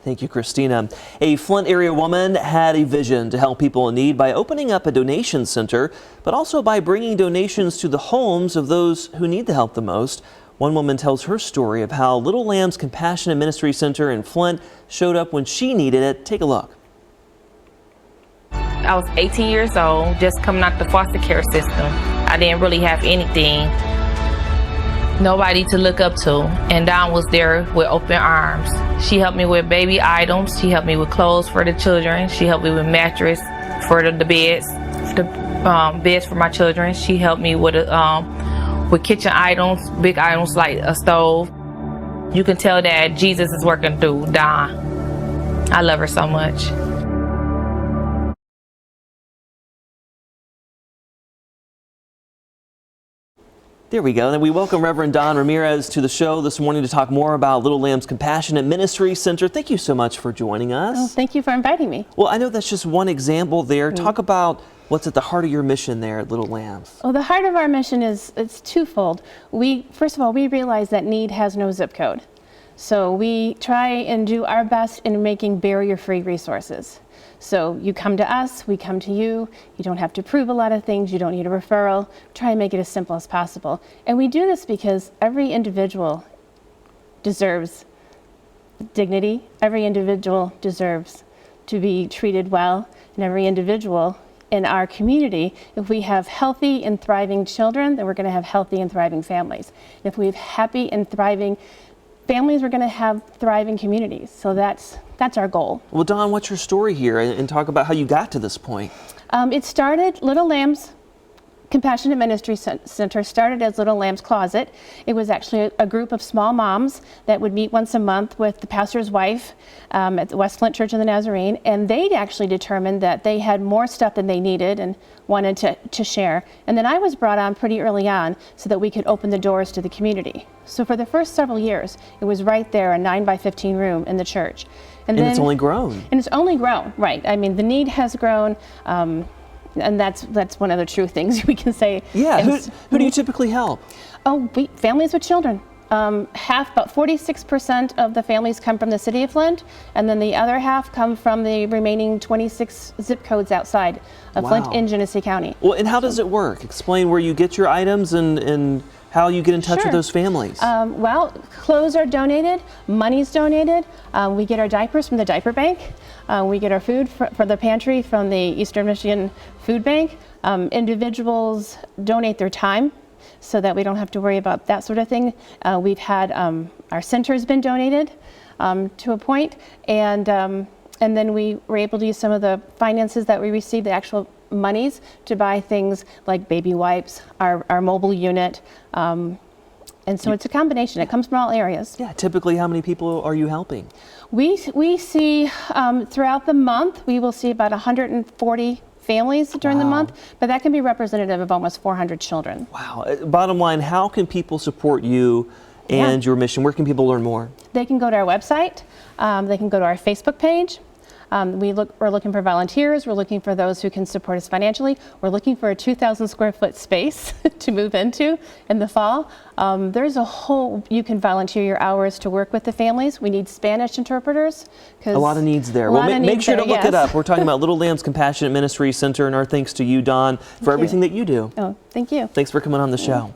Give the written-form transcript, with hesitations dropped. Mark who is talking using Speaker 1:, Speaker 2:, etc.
Speaker 1: Thank you, Christina. A Flint area woman had a vision to help people in need by opening up a donation center, but also by bringing donations to the homes of those who need the help the most. One woman tells her story of how Little Lambs Compassionate Ministry Center in Flint showed up when she needed it. Take a look.
Speaker 2: I was 18 years old, just coming out the foster care system. I didn't really have anything, nobody to look up to, and Dawn was there with open arms. She helped me with baby items, she helped me with clothes for the children, she helped me with mattress for the beds, beds for my children. She helped me with kitchen items, big items like a stove. You can tell that Jesus is working through Dawn. I love her so much.
Speaker 1: There we go. And we welcome Reverend Dawn Ramirez to the show this morning to talk more about Little Lambs Compassionate Ministry Center. Thank you so much for joining us.
Speaker 3: Oh, thank you for inviting me.
Speaker 1: Well, I know that's just one example there. Talk about what's at the heart of your mission there at Little Lambs.
Speaker 3: Well, the heart of our mission it's twofold. First of all, we realize that need has no zip code. So we try and do our best in making barrier-free resources. So you come to us, we come to you. You don't have to prove a lot of things. You don't need a referral. Try and make it as simple as possible. And we do this because every individual deserves dignity. Every individual deserves to be treated well. And every individual in our community, if we have healthy and thriving children, then we're going to have healthy and thriving families. And if we have happy and thriving families, we're going to have thriving communities. So that's our goal.
Speaker 1: Well, Dawn, what's your story here? And talk about how you got to this point.
Speaker 3: It started, Little Lambs Compassionate Ministry Center started as Little Lambs Closet. It was actually a group of small moms that would meet once a month with the pastor's wife at the West Flint Church of the Nazarene, and they actually determined that they had more stuff than they needed and wanted to share. And then I was brought on pretty early on so that we could open the doors to the community. So for the first several years, it was right there, a 9x15 room in the church.
Speaker 1: And then, it's only grown.
Speaker 3: And it's only grown, right. I mean, the need has grown. And that's one of the true things we can say.
Speaker 1: Yeah, who do you typically help?
Speaker 3: Oh, families with children. About 46% of the families come from the city of Flint, and then the other half come from the remaining 26 zip codes outside of Flint in Genesee County.
Speaker 1: Well, and how does it work? Explain where you get your items and how you get in touch with those families.
Speaker 3: Well, clothes are donated, money's donated. We get our diapers from the diaper bank. We get our food for the pantry from the Eastern Michigan Food Bank. Individuals donate their time so that we don't have to worry about that sort of thing. We've had our center's been donated to a point, and then we were able to use some of the finances that we received, the actual monies, to buy things like baby wipes, our mobile unit, and so it's a combination. It comes from all areas.
Speaker 1: Yeah, typically how many people are you helping?
Speaker 3: We see throughout the month, we will see about 140 families during the month, but that can be representative of almost 400 children.
Speaker 1: Wow. Bottom line, how can people support you and your mission? Where can people learn more?
Speaker 3: They can go to our website. They can go to our Facebook page. We're looking for volunteers. We're looking for those who can support us financially. We're looking for a 2,000 square foot space to move into in the fall. You can volunteer your hours to work with the families. We need Spanish interpreters.
Speaker 1: A lot of needs there. Well, make sure to look it up. We're talking about Little Lambs Compassionate Ministry Center, and our thanks to you, Dawn, for everything that you do.
Speaker 3: Oh, thank you.
Speaker 1: Thanks for coming on the show.